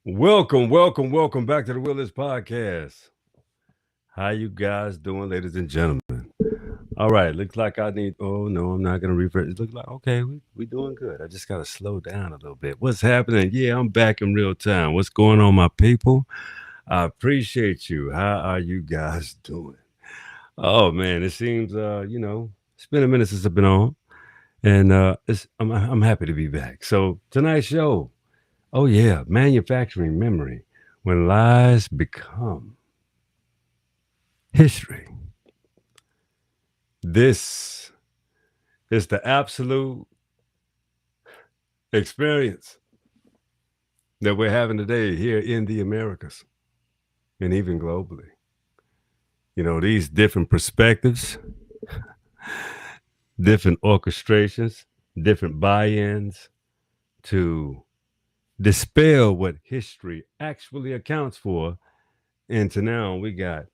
Welcome back to the Willis Podcast. How you guys doing, ladies and gentlemen? All right, looks like I need. Oh no, I'm not gonna refer. It looks like okay, we doing good. I just gotta slow down a little bit. What's happening? Yeah, I'm back in real time. What's going on, my people? I appreciate you. How are you guys doing? Oh man, it seems it's been a minute since I've been on, and I'm happy to be back. So tonight's show. Oh, yeah, manufacturing memory when lies become history. This is the absolute experience that we're having today here in the Americas and even globally. You know, these different perspectives, different orchestrations, different buy ins to dispel what history actually accounts for. And to now we got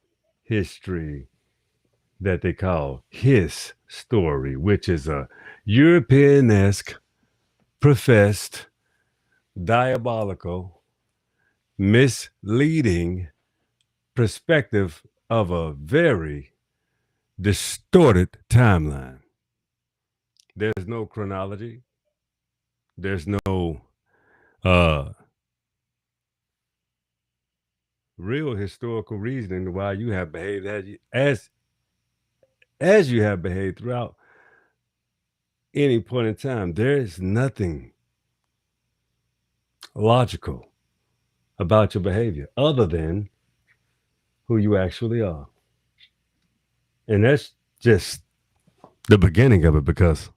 history that they call his story, which is a European esque, professed, diabolical, misleading perspective of a very distorted timeline. There's no chronology, there's no uh, real historical reasoning why you have behaved as you have behaved throughout any point in time. There is nothing logical about your behavior other than who you actually are. And that's just the beginning of it because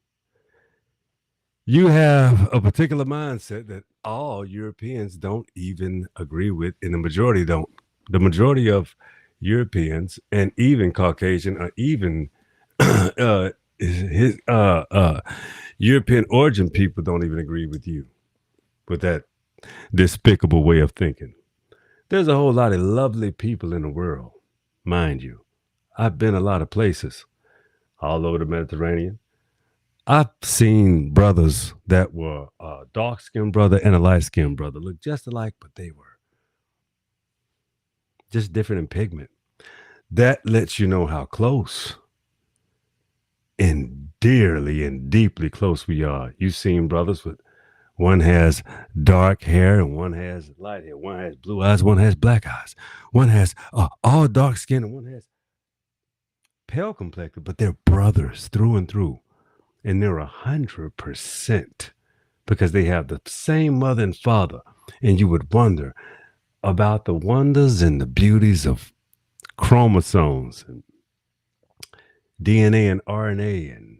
you have a particular mindset that all Europeans don't even agree with, and the majority don't. The majority of Europeans and even Caucasian or even his European origin people don't even agree with you with that despicable way of thinking. There's a whole lot of lovely people in the world, mind you. I've been a lot of places all over the Mediterranean. I've seen brothers that were a dark skinned brother and a light skinned brother look just alike, but they were just different in pigment. That lets you know how close and dearly and deeply close we are. You've seen brothers with one has dark hair and one has light hair. One has blue eyes, one has black eyes. One has all dark skin and one has pale complected, but they're brothers through and through. And they're 100% because they have the same mother and father. And you would wonder about the wonders and the beauties of chromosomes and DNA and RNA and,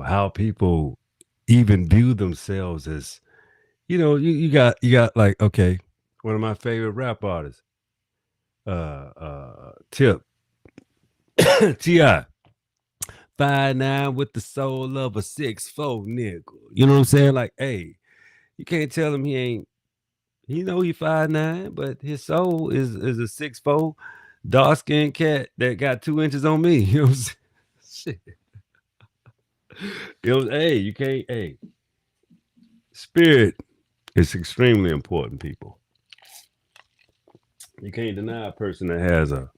how people even view themselves as, you got like, okay, one of my favorite rap artists, Tip, T.I., 5'9" with the soul of a 6'4" nigga. You know what I'm saying? Like, hey, you can't tell him he ain't. He know he 5'9", but his soul is a 6'4", dark skinned cat that got 2 inches on me. You know what I'm saying? Shit. Hey, you can't. Hey, spirit is extremely important, people. You can't deny a person that has a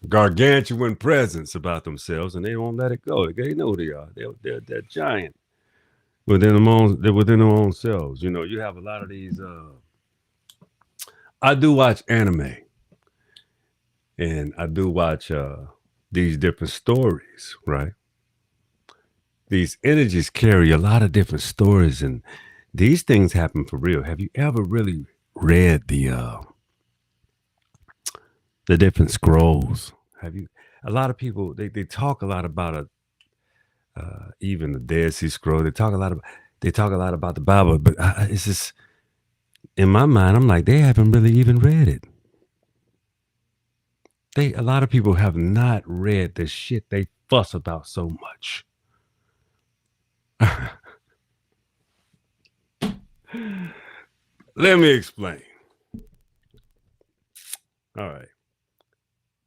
gargantuan presence about themselves, and they won't let it go. They know who they are. They're giant within their own selves. You know, you have a lot of these. I do watch anime, and I do watch these different stories. Right, these energies carry a lot of different stories, and these things happen for real. Have you ever really read the different scrolls? Have you? A lot of people they talk a lot about even the Dead Sea Scroll. They talk a lot about the Bible, but it's just in my mind. I'm like they haven't really even read it. A lot of people have not read the shit they fuss about so much. Let me explain. All right.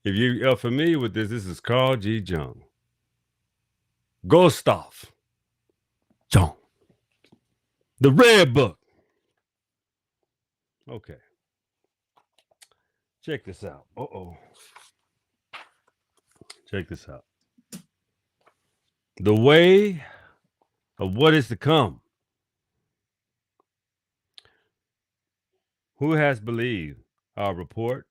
If you are familiar with this is Carl G. Jung. Gustav Jung. The Red Book. Okay. Check this out. Uh-oh. Check this out. The way of what is to come. Who has believed our report,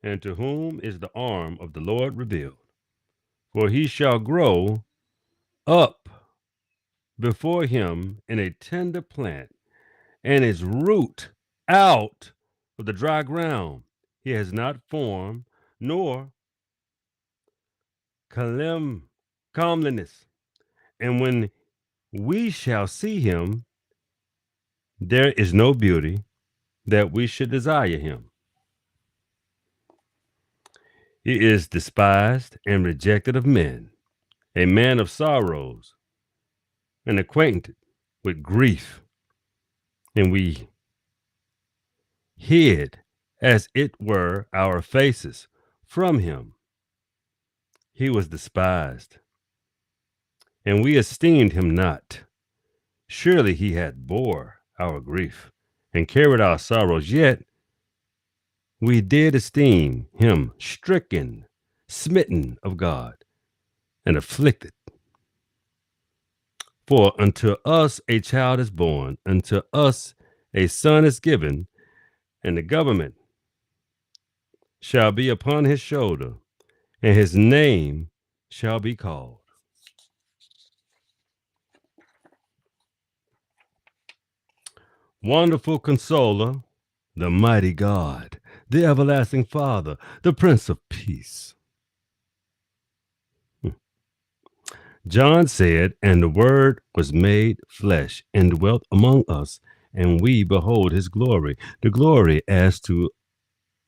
and to whom is the arm of the Lord revealed? For he shall grow up before him in a tender plant, and his root out of the dry ground. He has not form nor comeliness. And when we shall see him, there is no beauty that we should desire him. He is despised and rejected of men, a man of sorrows and acquainted with grief. And we hid, as it were, our faces from him. He was despised, and we esteemed him not. Surely he had bore our grief and carried our sorrows, yet we did esteem him stricken, smitten of God, and afflicted. For unto us a child is born, unto us a son is given, and the government shall be upon his shoulder, and his name shall be called Wonderful Consoler, the Mighty God, the Everlasting Father, the Prince of Peace. John said, and the Word was made flesh and dwelt among us, and we behold his glory, the glory as to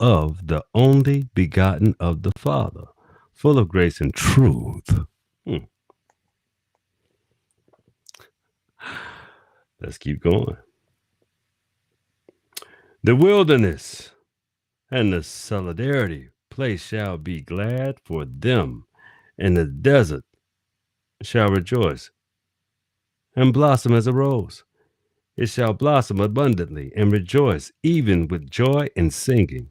of the only begotten of the Father, full of grace and truth. Let's keep going. The wilderness and the solidarity place shall be glad for them, and the desert shall rejoice and blossom as a rose. It shall blossom abundantly and rejoice, even with joy and singing.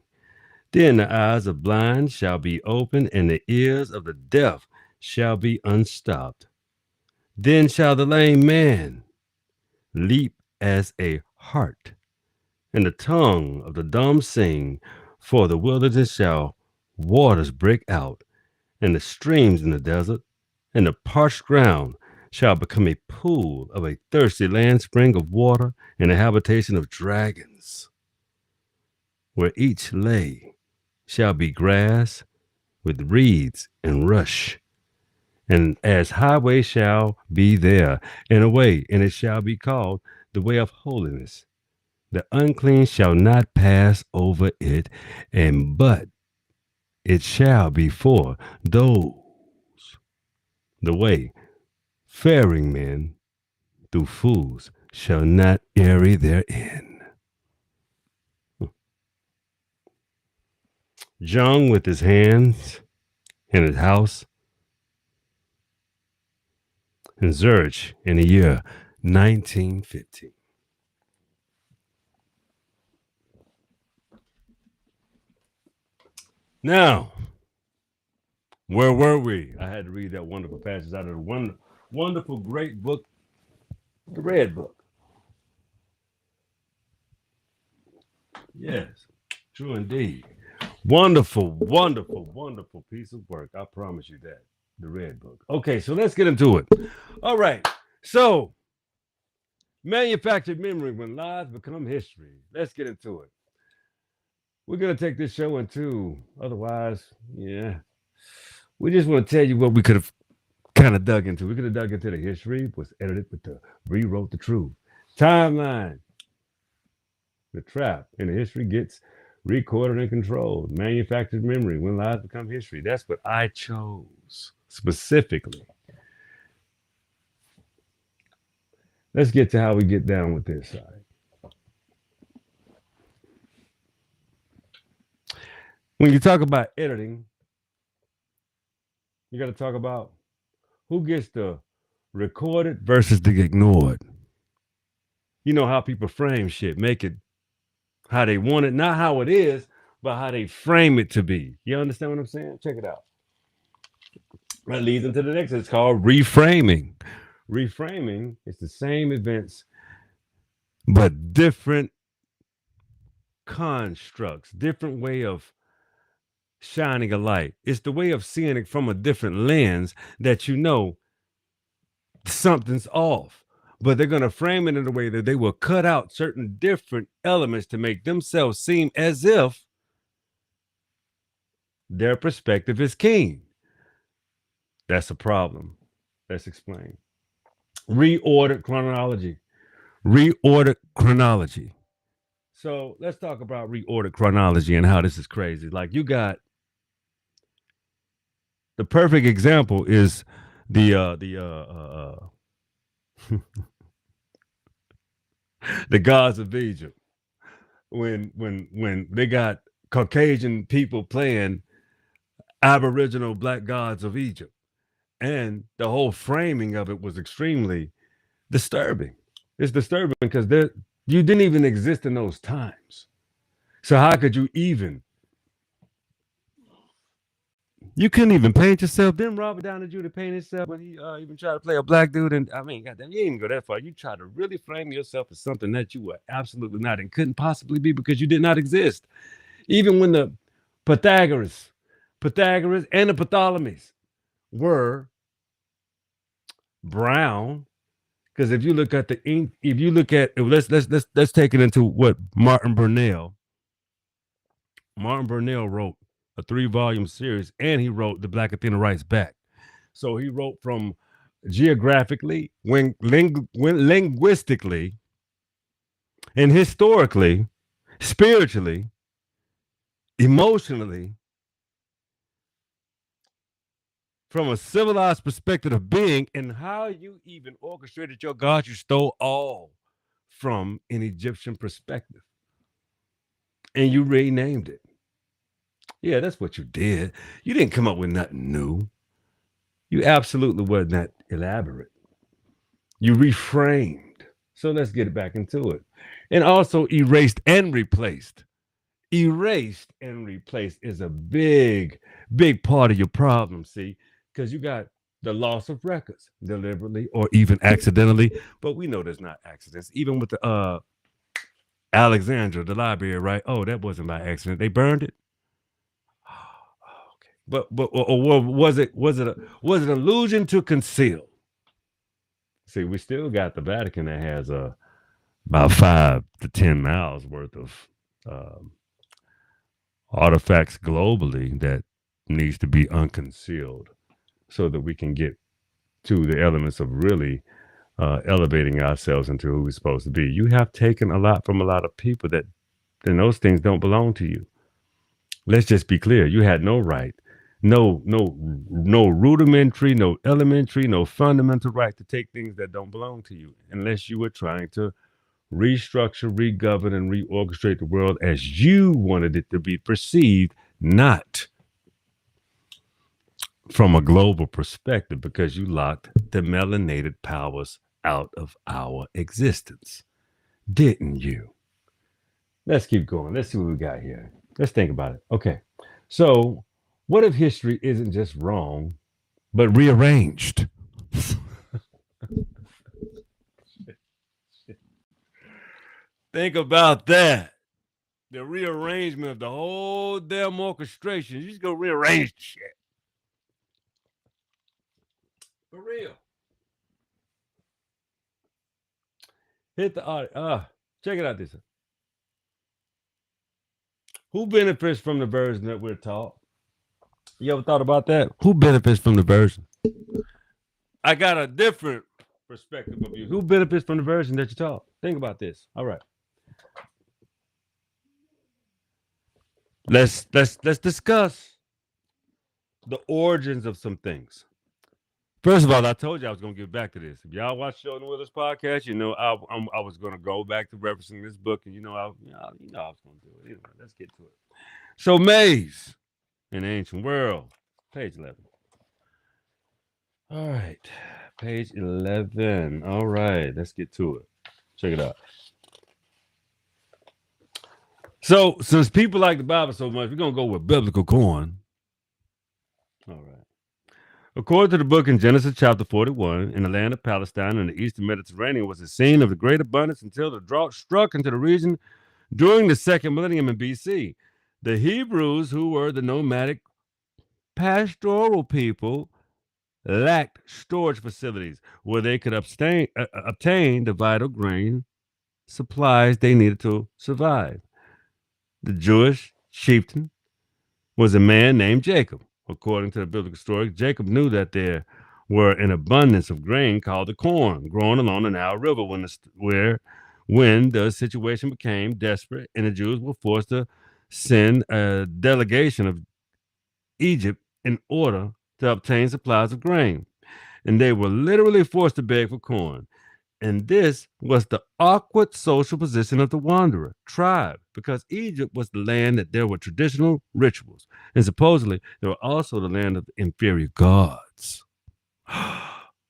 Then the eyes of blind shall be opened, and the ears of the deaf shall be unstopped. Then shall the lame man leap as a hart, and the tongue of the dumb sing, for the wilderness shall waters break out, and the streams in the desert, and the parched ground shall become a pool of a thirsty land, spring of water, and a habitation of dragons. Where each lay shall be grass with reeds and rush, and as highway shall be there, and a way, and it shall be called the way of holiness. The unclean shall not pass over it, and but it shall be for those the way. Faring men through fools shall not err therein. John with his hands in his house in Zurich in the year 1915. Now, where were we? I had to read that wonderful passage out of the wonderful, great book, the Red Book. Yes, true indeed. Wonderful, wonderful, wonderful piece of work. I promise you that. The Red Book. Okay, so let's get into it. All right. So, manufactured memory when lies become history. Let's get into it. We're going to take this show into, otherwise, yeah. We just want to tell you what we could have kind of dug into. We could have dug into the history, was edited, but rewrote the truth. Timeline. The trap in the history gets recorded and controlled. Manufactured memory when lies become history. That's what I chose specifically. Let's get to how we get down with this side. When you talk about editing, you got to talk about who gets the recorded versus the ignored. You know how people frame shit, make it how they want it, not how it is, but how they frame it to be. You understand what I'm saying? Check it out. That leads into the next. It's called reframing. Reframing is the same events, but different constructs, different way of shining a light. It's the way of seeing it from a different lens that you know something's off. But they're going to frame it in a way that they will cut out certain different elements to make themselves seem as if their perspective is keen. That's a problem. Let's explain. Reordered chronology. Reordered chronology. So let's talk about reordered chronology and how this is crazy. Like you got the perfect example is the the gods of Egypt. When they got Caucasian people playing Aboriginal black gods of Egypt. And the whole framing of it was extremely disturbing. It's disturbing because you didn't even exist in those times. So how could you even? You couldn't even paint yourself. Didn't Robert Downey Jr. paint himself when he even tried to play a black dude? And I mean, goddamn, you didn't even go that far. You tried to really frame yourself as something that you were absolutely not and couldn't possibly be because you did not exist. Even when the Pythagoras and the Ptolemies were brown, because if you look at the ink, if you look at let's take it into what Martin Burnell wrote a 3-volume series, and he wrote The Black Athena Writes Back. So he wrote from geographically, linguistically, and historically, spiritually, emotionally, from a civilized perspective of being, and how you even orchestrated your gods. You stole all from an Egyptian perspective and you renamed it. Yeah, that's what you did. You didn't come up with nothing new. You absolutely were not elaborate. You reframed. So let's get back into it. And also erased and replaced. Erased and replaced is a big part of your problem, see? Because you got the loss of records, deliberately or even accidentally. But we know there's not accidents. Even with the Alexandra, the library, right? Oh, that wasn't by accident. They burned it. Okay. But or was it an illusion to conceal? See, we still got the Vatican that has about 5 to 10 miles worth of artifacts globally that needs to be unconcealed, so that we can get to the elements of really elevating ourselves into who we're supposed to be. You have taken a lot from a lot of people that then those things don't belong to you. Let's just be clear. You had no right, no rudimentary, no elementary, no fundamental right to take things that don't belong to you, unless you were trying to restructure, regovern, and reorchestrate the world as you wanted it to be perceived, not from a global perspective, because you locked the melanated powers out of our existence, didn't you? Let's keep going. Let's see what we got here. Let's think about it. Okay. So, what if history isn't just wrong, but rearranged? Think about that. The rearrangement of the whole damn orchestration. You just go rearrange the shit. For real. Hit the audio. Check it out this. Who benefits from the version that we're taught? You ever thought about that? Who benefits from the version? I got a different perspective of you. Who benefits from the version that you taught? Think about this. All right. Let's discuss the origins of some things. First of all, I told you I was going to get back to this. If y'all watch Sheldon Withers podcast, you know I was going to go back to referencing this book, and I was going to do it. Anyway, let's get to it. So, Maze in the Ancient World, page 11. All right, page 11. All right, let's get to it. Check it out. So, since people like the Bible so much, we're going to go with biblical corn. All right. According to the book in Genesis chapter 41, in the land of Palestine and the eastern Mediterranean was the scene of the great abundance until the drought struck into the region during the second millennium in BC. The Hebrews, who were the nomadic pastoral people, lacked storage facilities where they could obtain the vital grain supplies they needed to survive. The Jewish chieftain was a man named Jacob. According to the biblical story, Jacob knew that there were an abundance of grain called the corn growing along the Nile River when the situation became desperate and the Jews were forced to send a delegation of Egypt in order to obtain supplies of grain. And they were literally forced to beg for corn. And this was the awkward social position of the wanderer tribe, because Egypt was the land that there were traditional rituals, and supposedly they were also the land of the inferior gods.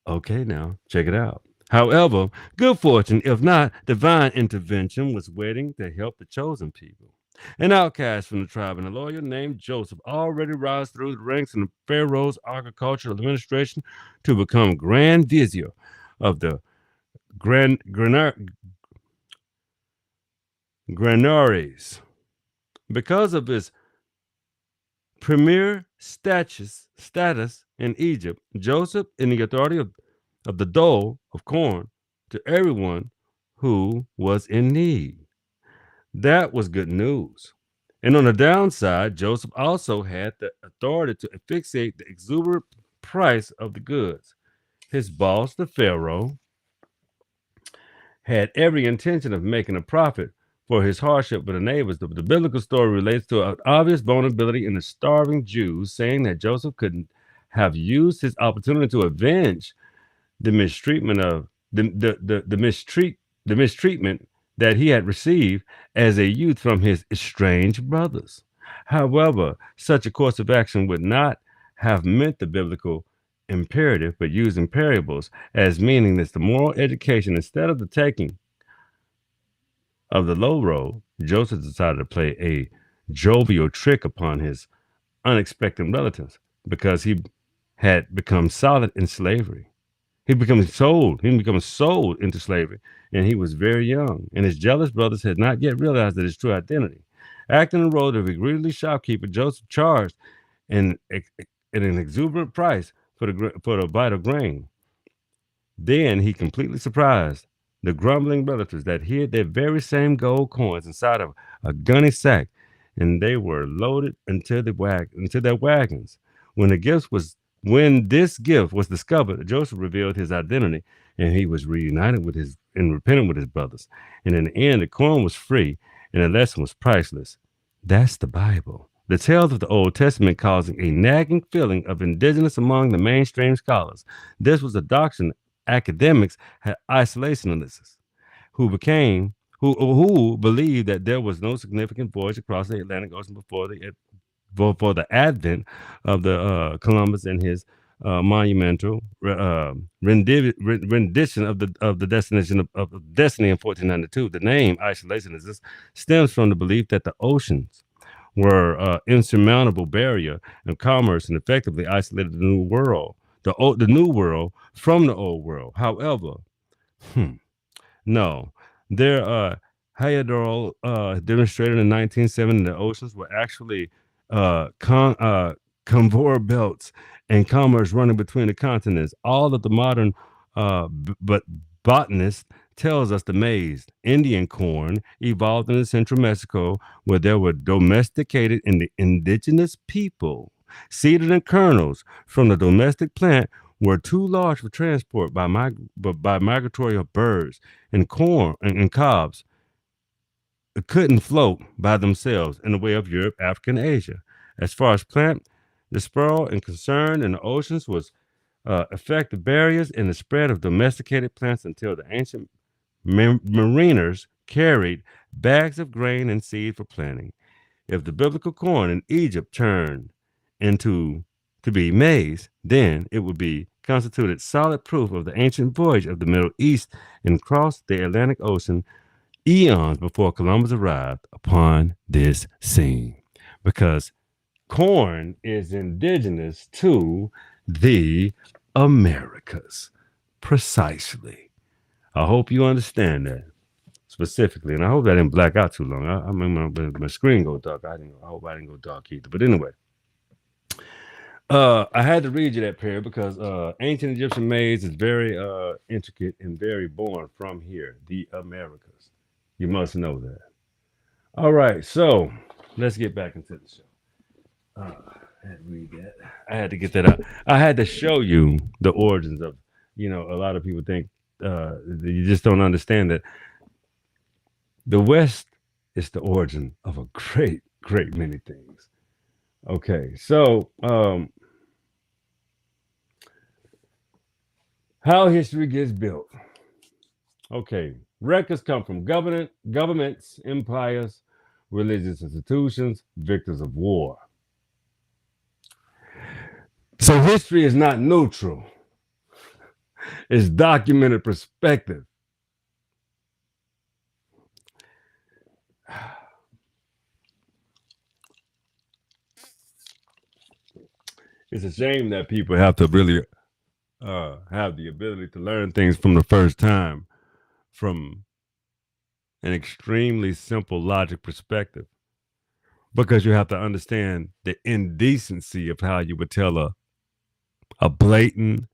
Okay, now check it out. However, good fortune, if not divine intervention, was waiting to help the chosen people. An outcast from the tribe and a lawyer named Joseph already rose through the ranks in the Pharaoh's agricultural administration to become Grand Vizier of the Granaries. Because of his premier status in Egypt, Joseph in the authority of the dole of corn to everyone who was in need. That was good news. And on the downside, Joseph also had the authority to fixate the exuberant price of the goods. His boss, the Pharaoh, had every intention of making a profit for his hardship with the neighbors. The biblical story relates to an obvious vulnerability in the starving Jews, saying that Joseph couldn't have used his opportunity to avenge the mistreatment of the mistreatment that he had received as a youth from his estranged brothers. However, such a course of action would not have meant the biblical imperative, but using parables as meaning this the moral education instead of the taking of the low road. Joseph decided to play a jovial trick upon his unexpected relatives because he had become solid in slavery. He became sold into slavery, and he was very young, and his jealous brothers had not yet realized his true identity. Acting the role of a greedy shopkeeper, Joseph charged an exuberant price for the vital grain. Then he completely surprised the grumbling relatives that hid their very same gold coins inside of a gunny sack, and they were loaded into their wagons. When this gift was discovered, Joseph revealed his identity, and he was reunited and repentant with his brothers. And in the end, the corn was free, and the lesson was priceless. That's the Bible. The tales of the Old Testament causing a nagging feeling of indigence among the mainstream scholars. This was a doctrine academics had isolationists who believed that there was no significant voyage across the Atlantic Ocean before the advent of the Columbus and his monumental rendition of the destination of destiny in 1492. The name isolationist stems from the belief that the oceans were insurmountable barrier in commerce and effectively isolated the new world, the new world from the old world. However, no, their Heyerdahl demonstrated in 1970 the oceans were actually conveyor belts and commerce running between the continents. All of the modern botanist tells us the maize, Indian corn, evolved in central Mexico, where there were domesticated indigenous people. Seeded and kernels from the domestic plant were too large for transport by migratory birds, and corn and cobs couldn't float by themselves in the way of Europe, Africa, and Asia. As far as plant dispersal and concern in the oceans was effective barriers in the spread of domesticated plants until the ancient mariners carried bags of grain and seed for planting. If the biblical corn in Egypt turned to be maize, then it would be constituted solid proof of the ancient voyage of the Middle East and crossed the Atlantic Ocean eons before Columbus arrived, upon this scene because corn is indigenous to the Americas. Precisely. I hope you understand that specifically, and I hope I didn't black out too long. I mean, my screen go dark. I hope I didn't go dark either. But anyway, I had to read you that pair because ancient Egyptian maize is very intricate and very born from here, the Americas. You must know that. All right, so let's get back into the show. I had to read that. I had to get that out. I had to show you the origins of, a lot of people think you just don't understand that the West is the origin of a great, great many things. Okay, so how history gets built. Okay, records come from governments, empires, religious institutions, victors of war. So history is not neutral. It's documented perspective. It's a shame that people have to really have the ability to learn things from the first time from an extremely simple logic perspective, because you have to understand the indecency of how you would tell a blatant,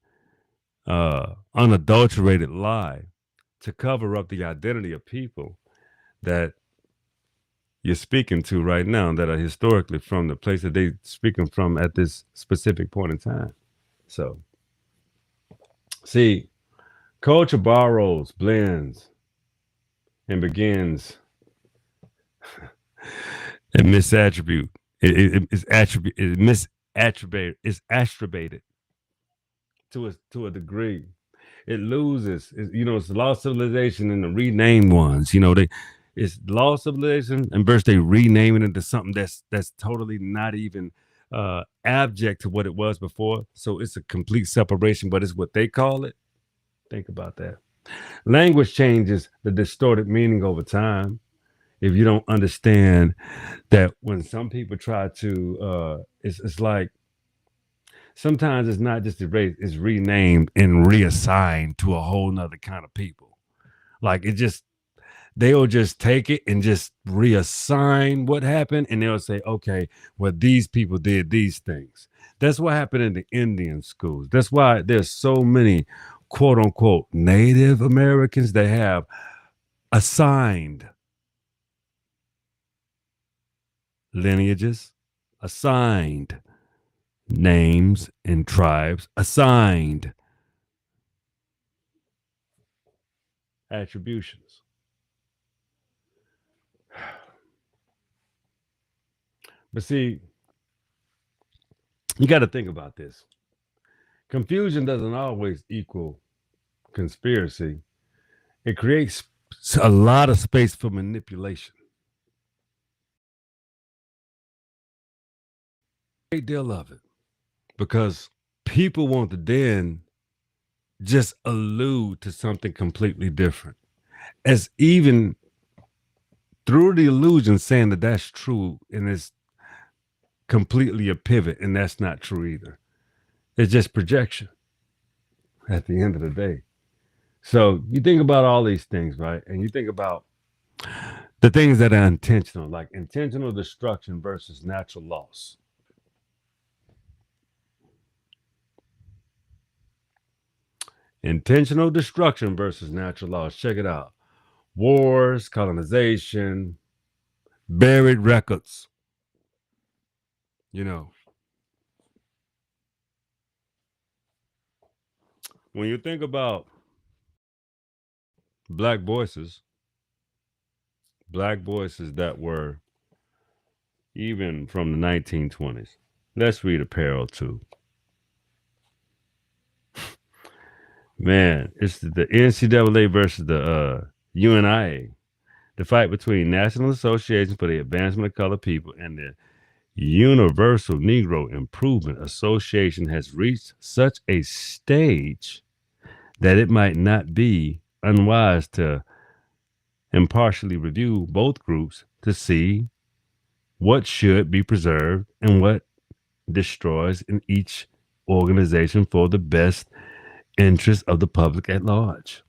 unadulterated lie to cover up the identity of people that you're speaking to right now that are historically from the place that they're speaking from at this specific point in time. So, see, culture borrows, blends, and begins and misattribute. It's attributed to a degree. It loses. It's the lost civilization and the renamed ones. It's lost civilization and versus they renaming it to something that's totally not even abject to what it was before. So it's a complete separation, but it's what they call it. Think about that. Language changes the distorted meaning over time. If you don't understand that when some people try to, it's like sometimes it's not just erased, it's renamed and reassigned to a whole nother kind of people. Like they'll just take it and just reassign what happened, and they'll say, okay, well, these people did these things. That's what happened in the Indian schools. That's why there's so many quote unquote Native Americans that have assigned lineages, assigned names and tribes, assigned attributions. But see, you got to think about this. Confusion doesn't always equal conspiracy. It creates a lot of space for manipulation. A great deal of it. Because people want to then just allude to something completely different. As even through the illusion saying that that's true and it's completely a pivot, and that's not true either. It's just projection at the end of the day. So you think about all these things, right? And you think about the things that are intentional, like intentional destruction versus natural loss. Intentional destruction versus natural loss. Check it out. Wars, colonization, buried records. When you think about black voices that were even from the 1920s. Let's read a parallel too. Man, it's the NCAA versus the UNIA, the fight between National Association for the Advancement of Colored People and the Universal Negro Improvement Association has reached such a stage that it might not be unwise to impartially review both groups to see what should be preserved and what destroys in each organization for the best interest of the public at large.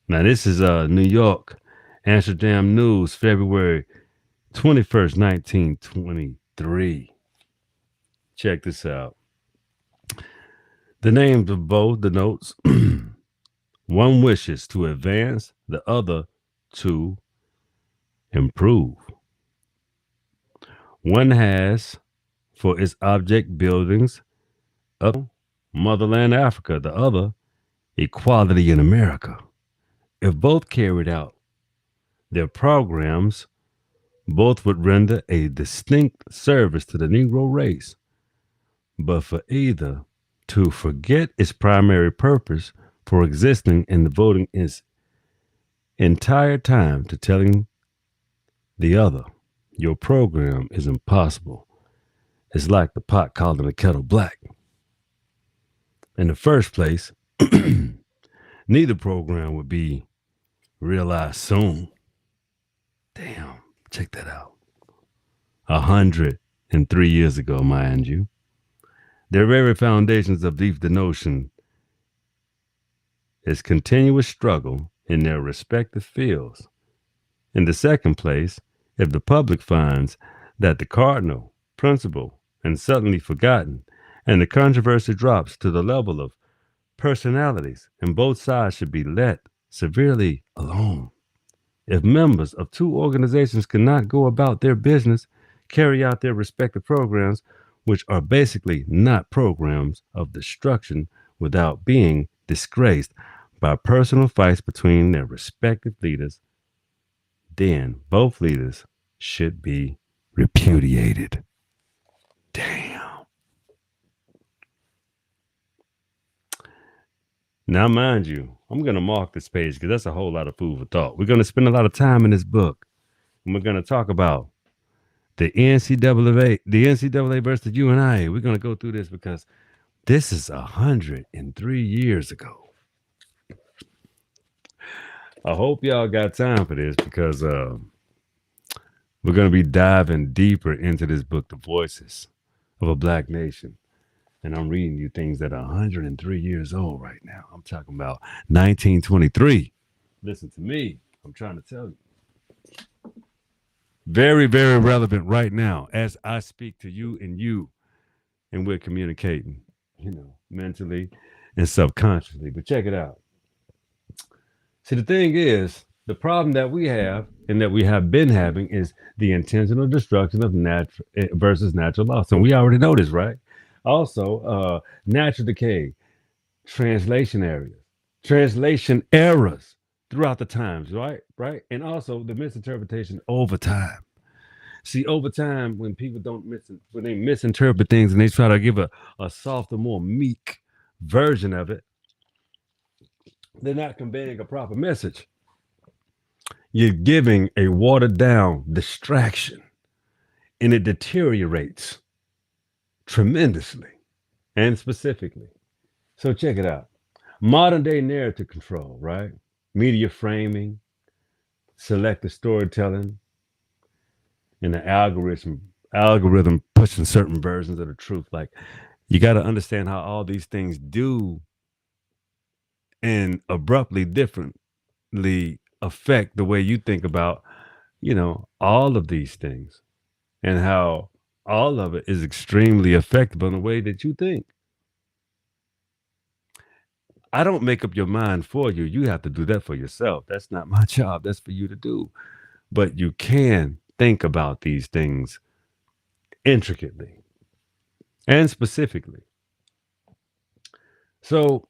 Now, this is New York, Amsterdam News, February 21st, 1923. Check this out. The names of both denotes one wishes to advance, the other to improve. One has for its object buildings of motherland Africa, the other equality in America. If both carried out their programs, both would render a distinct service to the Negro race. But for either to forget its primary purpose for existing and devoting its entire time to telling the other, your program is impossible. It's like the pot calling the kettle black. In the first place, neither program would be realized soon. Damn, check that out. 103 years ago, mind you. Their very foundations of the notion is continuous struggle in their respective fields. In the second place, if the public finds that the cardinal principle is suddenly forgotten and the controversy drops to the level of personalities, and both sides should be let severely alone. If members of two organizations cannot go about their business, carry out their respective programs, which are basically not programs of destruction, without being disgraced by personal fights between their respective leaders, then both leaders should be repudiated. Damn. Now, mind you, I'm going to mark this page because that's a whole lot of food for thought. We're going to spend a lot of time in this book, and we're going to talk about the NCAA versus the UNIA. We're going to go through this because this is 103 years ago. I hope y'all got time for this because we're going to be diving deeper into this book, The Voices of a Black Nation. And I'm reading you things that are 103 years old right now. I'm talking about 1923. Listen to me. I'm trying to tell you. Very, very relevant right now as I speak to you, and we're communicating, mentally and subconsciously. But check it out. See, the thing is, the problem that we have and that we have been having is the intentional destruction of natural versus natural loss. And we already know this, right? Also, natural decay, translation errors throughout the times, right? And also the misinterpretation over time. See, over time, when people when they misinterpret things and they try to give a softer, more meek version of it, they're not conveying a proper message. You're giving a watered down distraction, and it deteriorates tremendously and specifically. So check it out. Modern day narrative control, right? Media framing, selective storytelling, and the algorithm pushing certain versions of the truth. Like, you got to understand how all these things do and abruptly differently affect the way you think about, all of these things, and how all of it is extremely effective on the way that you think. I don't make up your mind for you. You have to do that for yourself. That's not my job. That's for you to do. But you can think about these things intricately and specifically. So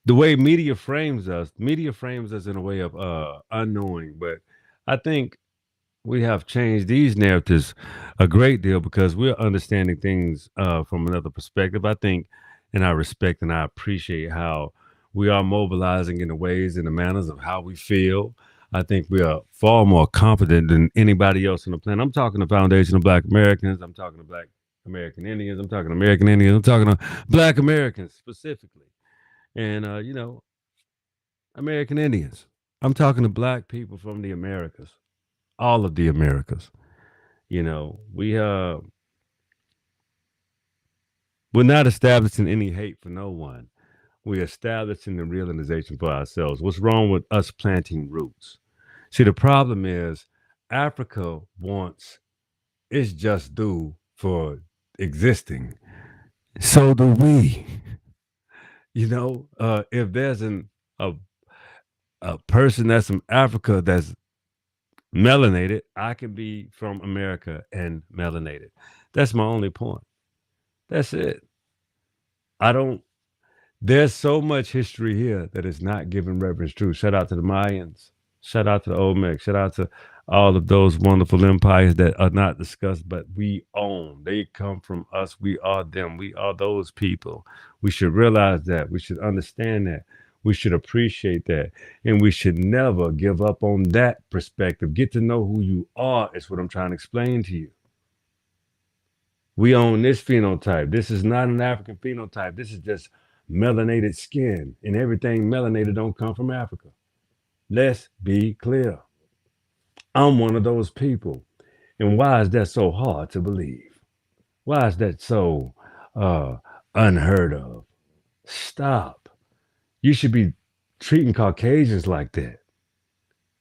the way media frames us in a way of unknowing. But I think we have changed these narratives a great deal because we're understanding things from another perspective. I think, and I respect and I appreciate how we are mobilizing in the ways and the manners of how we feel. I think we are far more confident than anybody else on the planet. I'm talking to Foundation of Black Americans. I'm talking to Black American Indians. I'm talking to American Indians. I'm talking to Black Americans specifically. And, American Indians. I'm talking to black people from the Americas, all of the Americas. You know, we're not establishing any hate for no one. We're establishing the realization for ourselves. What's wrong with us planting roots? See, the problem is Africa wants its just due for existing. So do we. You know, if there's a a person that's from Africa that's melanated, I can be from America and melanated. That's my only point. That's it. I don't. There's so much history here that is not given reverence to. Shout out to the Mayans. Shout out to the Olmecs. Shout out to all of those wonderful empires that are not discussed, but we own. They come from us. We are them. We are those people. We should realize that. We should understand that. We should appreciate that. And we should never give up on that perspective. Get to know who you are, is what I'm trying to explain to you. We own this phenotype. This is not an African phenotype. This is just melanated skin. And everything melanated don't come from Africa. Let's be clear. I'm one of those people. And why is that so hard to believe? Why is that so uh, unheard of? Stop. You should be treating Caucasians like that,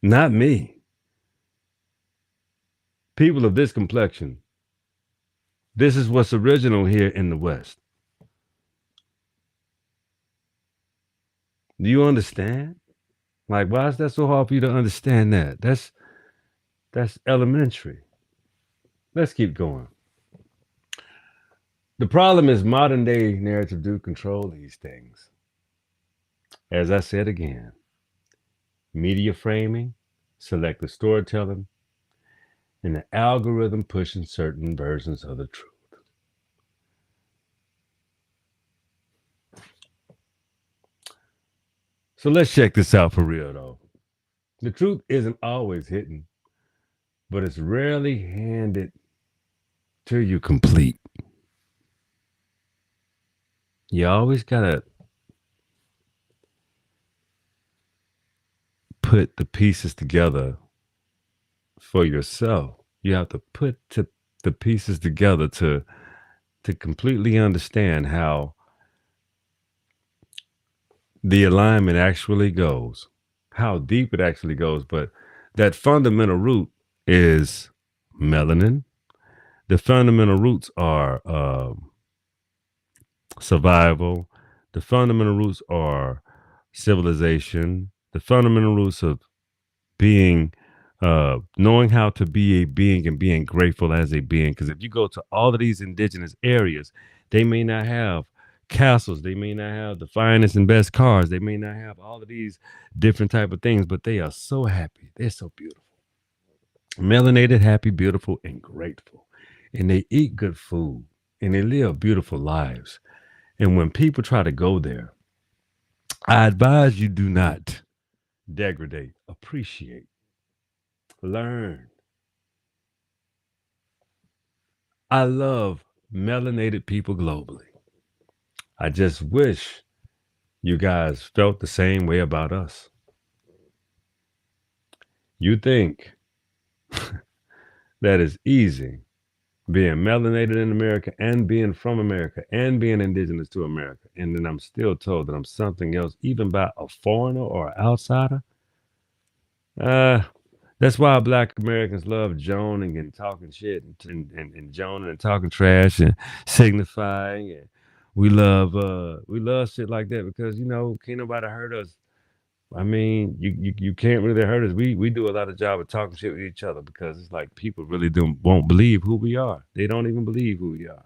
not me. People of this complexion, this is what's original here in the West. Do you understand? Like, why is that so hard for you to understand that? That's elementary. Let's keep going. The problem is modern day narrative do control these things. As I said again, media framing, selective storytelling, and the algorithm pushing certain versions of the truth. So let's check this out for real though. The truth isn't always hidden, but it's rarely handed to you complete. You always gotta put the pieces together for yourself. You have to put the pieces together to completely understand how the alignment actually goes, how deep it actually goes. But that fundamental root is melanin. The fundamental roots are survival. The fundamental roots are civilization. The fundamental roots of being, knowing how to be a being and being grateful as a being. Because if you go to all of these indigenous areas, they may not have castles, they may not have the finest and best cars, they may not have all of these different type of things, but they are so happy. They're so beautiful, melanated, happy, beautiful, and grateful. And they eat good food and they live beautiful lives. And when people try to go there, I advise you do not degrade, appreciate, learn. I love melanated people globally. I just wish you guys felt the same way about us. You think that is easy being melanated in America and being from America and being indigenous to America. And then I'm still told that I'm something else, even by a foreigner or an outsider. Uh, that's why Black Americans love joning and talking shit and joning and talking trash and signifying. And we love shit like that because you know can't nobody hurt us. I mean, you can't really hurt us. We do a lot of job of talking shit with each other because it's like people really don't won't believe who we are. They don't even believe who we are.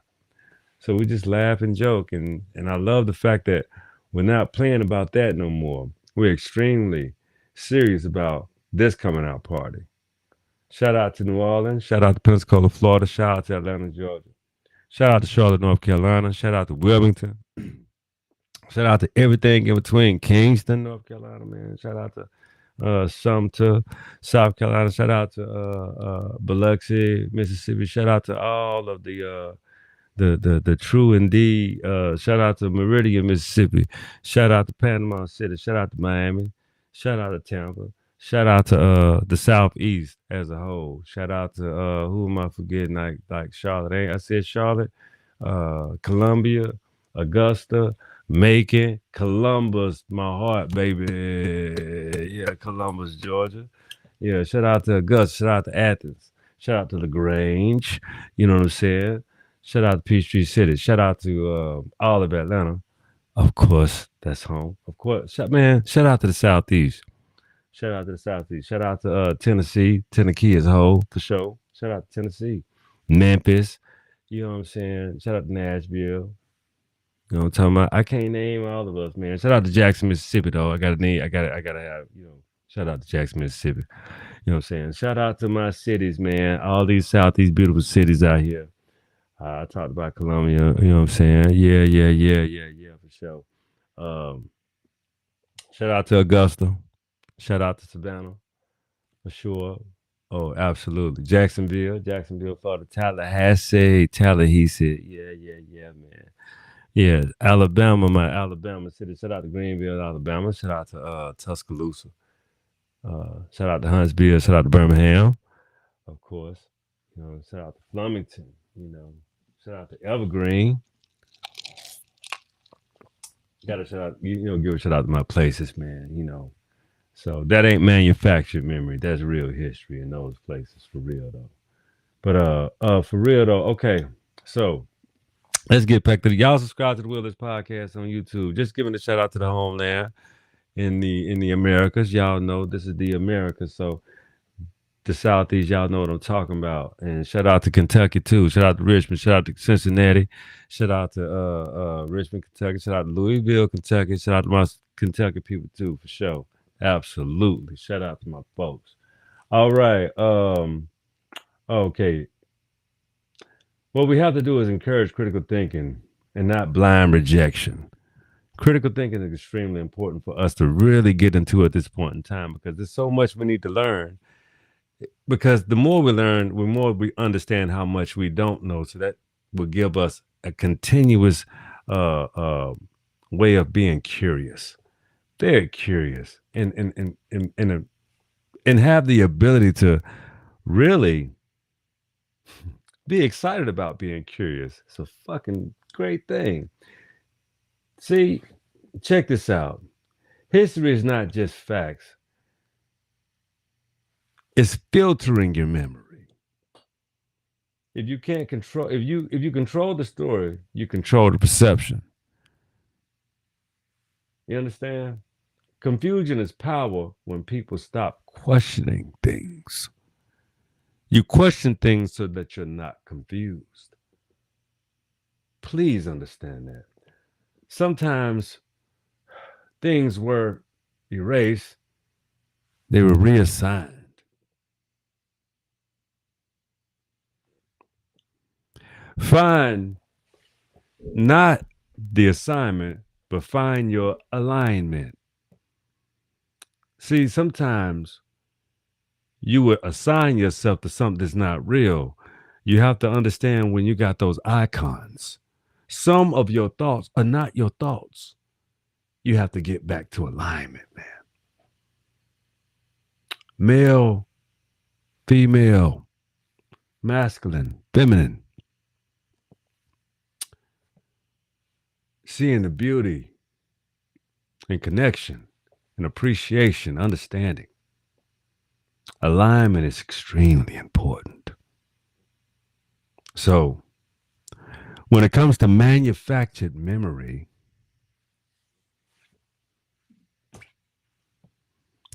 So we just laugh and joke and I love the fact that we're not playing about that no more. We're extremely serious about this coming out party. Shout out to New Orleans. Shout out to Pensacola, Florida. Shout out to Atlanta, Georgia. Shout out to Charlotte, North Carolina. Shout out to Wilmington. Shout out to everything in between. Kingston, North Carolina, man. Shout out to Sumter, South Carolina. Shout out to Biloxi, Mississippi. Shout out to all of the true indeed. Shout out to Meridian, Mississippi. Shout out to Panama City. Shout out to Miami. Shout out to Tampa. Shout out to the Southeast as a whole. Shout out to who am I forgetting? Like Charlotte. I said Charlotte, Columbia, Augusta, Macon, Columbus, my heart, baby. Yeah, Columbus, Georgia. Yeah, shout out to Augusta, shout out to Athens, shout out to LaGrange, you know what I'm saying? Shout out to Peachtree City, shout out to all of Atlanta. Of course, that's home. Of course, shout out to the Southeast. Shout out to the Southeast. Shout out to Tennessee, Tennessee as a whole, for sure. Shout out to Tennessee. Memphis, you know what I'm saying? Shout out to Nashville. You know what I'm talking about? I can't name all of us, man. Shout out to Jackson, Mississippi, though. I gotta have, shout out to Jackson, Mississippi. You know what I'm saying? Shout out to my cities, man. All these Southeast beautiful cities out here. I talked about Columbia, you know what I'm saying? Yeah, for sure. Um, Shout out to Augusta. Shout out to Savannah, for sure. Oh, absolutely. Jacksonville, Florida, Tallahassee. Yeah, man. Yeah, Alabama, my Alabama city. Shout out to Greenville, Alabama. Shout out to Tuscaloosa. Shout out to Huntsville. Shout out to Birmingham, of course. Shout out to Flemington. Shout out to Evergreen. Got to shout out, give a shout out to my places, man. So that ain't manufactured memory. That's real history in those places, for real though. But for real though, okay. So let's get back to y'all subscribe to the Wilderness Podcast on YouTube. Just giving a shout out to the homeland in the Americas. Y'all know this is the Americas, so the Southeast, y'all know what I'm talking about. And shout out to Kentucky too. Shout out to Richmond. Shout out to Cincinnati. Shout out to Richmond, Kentucky. Shout out to Louisville, Kentucky. Shout out to my Kentucky people too, for sure. Absolutely. Shout out to my folks. All right. Okay. What we have to do is encourage critical thinking and not blind rejection. Critical thinking is extremely important for us to really get into at this point in time, because there's so much we need to learn. Because the more we learn, the more we understand how much we don't know. So that will give us a continuous way of being curious, very curious, and have the ability to really be excited about being curious. It's a fucking great thing. See, check this out. History is not just facts. It's filtering your memory. If you can't control, if you control the story, you control the perception. You understand? Confusion is power when people stop questioning things. You question things so that you're not confused. Please understand that. Sometimes things were erased, they were reassigned. Find not the assignment, but find your alignment. See, sometimes you would assign yourself to something that's not real. You have to understand when you got those icons. Some of your thoughts are not your thoughts. You have to get back to alignment, man. Male, female, masculine, feminine. Seeing the beauty and connection and appreciation, understanding. Alignment is extremely important. So, when it comes to manufactured memory,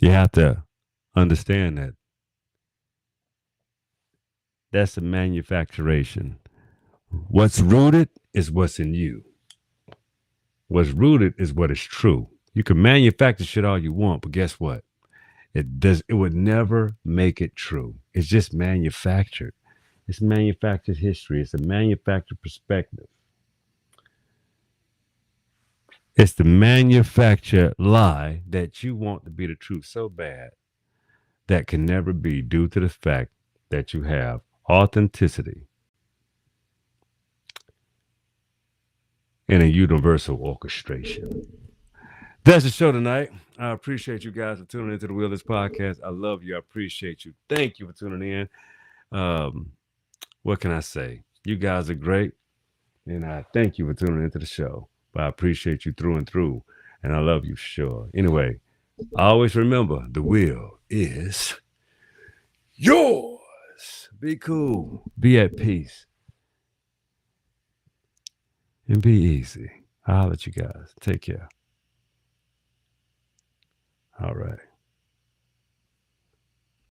you have to understand that that's a manufacturation. What's rooted is what's in you. What's rooted is what is true. You can manufacture shit all you want, but guess what? It would never make it true. It's just manufactured. It's manufactured history. It's a manufactured perspective. It's the manufactured lie that you want to be the truth so bad that can never be, due to the fact that you have authenticity in a universal orchestration. That's the show tonight. I appreciate you guys for tuning into the Wheelers Podcast. I love you. I appreciate you. Thank you for tuning in. Um, what can I say? You guys are great. And I thank you for tuning into the show. But I appreciate you through and through. And I love you, sure. Anyway, always remember the wheel is yours. Be cool. Be at peace. And be easy. I'll let you guys. Take care. All right.